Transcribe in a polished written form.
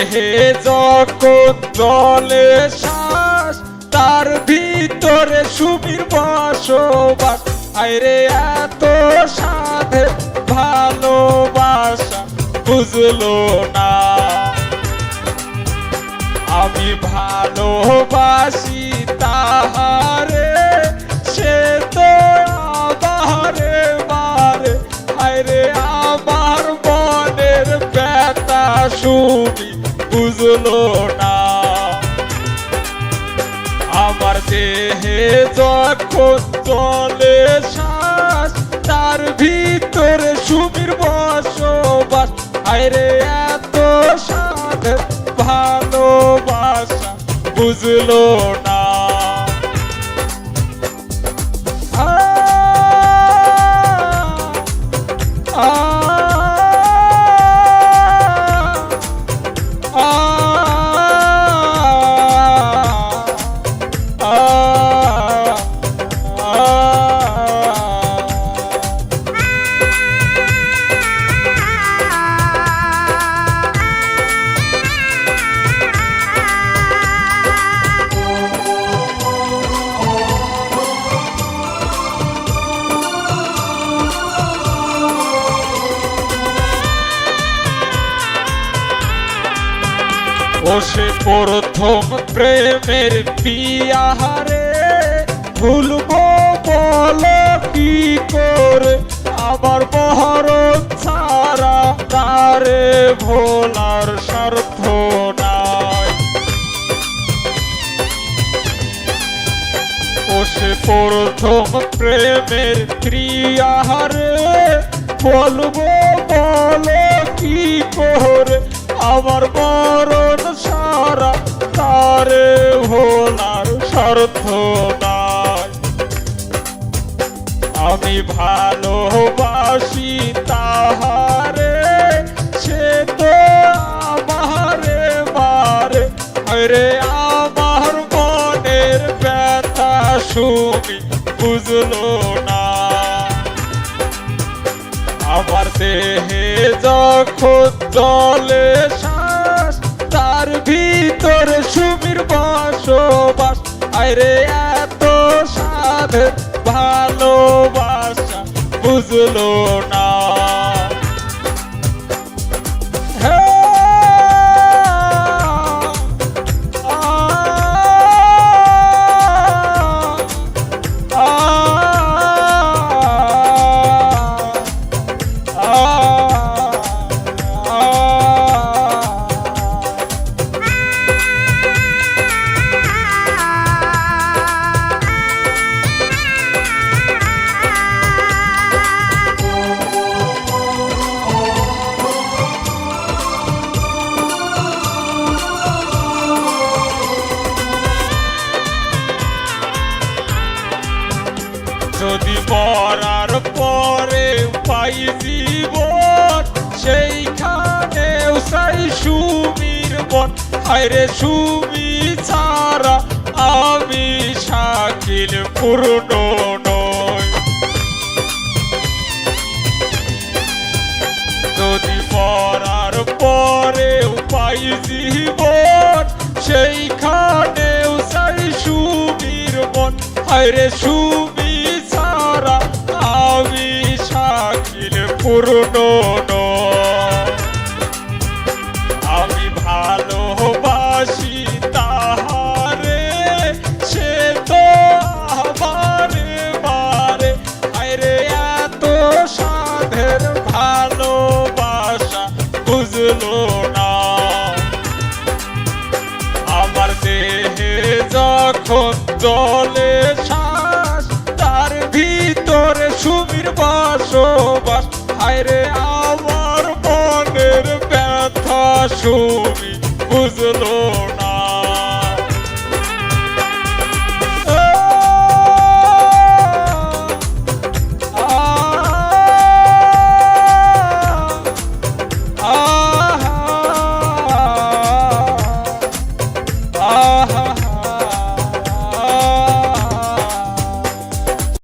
দেহে যখন জলে শ্বাস, তার ভিতরে সুমির বসবাস। আইরে এত সাধের ভালোবাসা বুঝলো না। আমি ভালোবাসি তাহারে, সে তো বারে বারে। আইরে আমার মনের ব্যথা সুমি বুঝলো না। আমার দেহে যখন চলে শ্বাস, তার ভিতরে সুমির বসবাস। আইরে এত সাধের ভালোবাসা বুঝলো না। ও সে প্রথম প্রেমের পিয়াহারে, ভুলবো বলো কি করে। আমার মহরণ ছাড়া তারে ভোলার স্বার্থ নাই। ও সে প্রথম প্রেমের প্রিয়াহারে, বলবো বলো কি করে। আমার মরণ সারা তারে ভোলার স্বার্থ নাই। আমি ভালোবাসি তাহারে, সে তো আমারে বারে। আরে আমার মনের ব্যথা সুমি বুঝলো না। আমার দেহে যখন জলে শ্বাস, তার ভিতরে সুমির বসবাস। আইরে এত সাধের ভালোবাসা বুঝলো না। যদি মরার পরে পাই জীবন, সেইখানেও চাই সুমির মন। আইরে সুমি ছাড়া আমি শাকিল পূর্ণ নই। যদি মরার পরে পাই জীবন, সেইখানেও চাই সুমির মন। আইরে সুমি ছাড়া আমি শাকিল পূর্ণ নই। আমি ভালোবাসি তাহারে, সে তো আমারে বারে। আইরে এত সাধের ভালোবাসা বুঝলো না। আমার দেহে যখন জলে শ্বাস, তার ভিতরে সুমির বসবাস। আইরে আমার মনের ব্যথা সুমি বুঝলো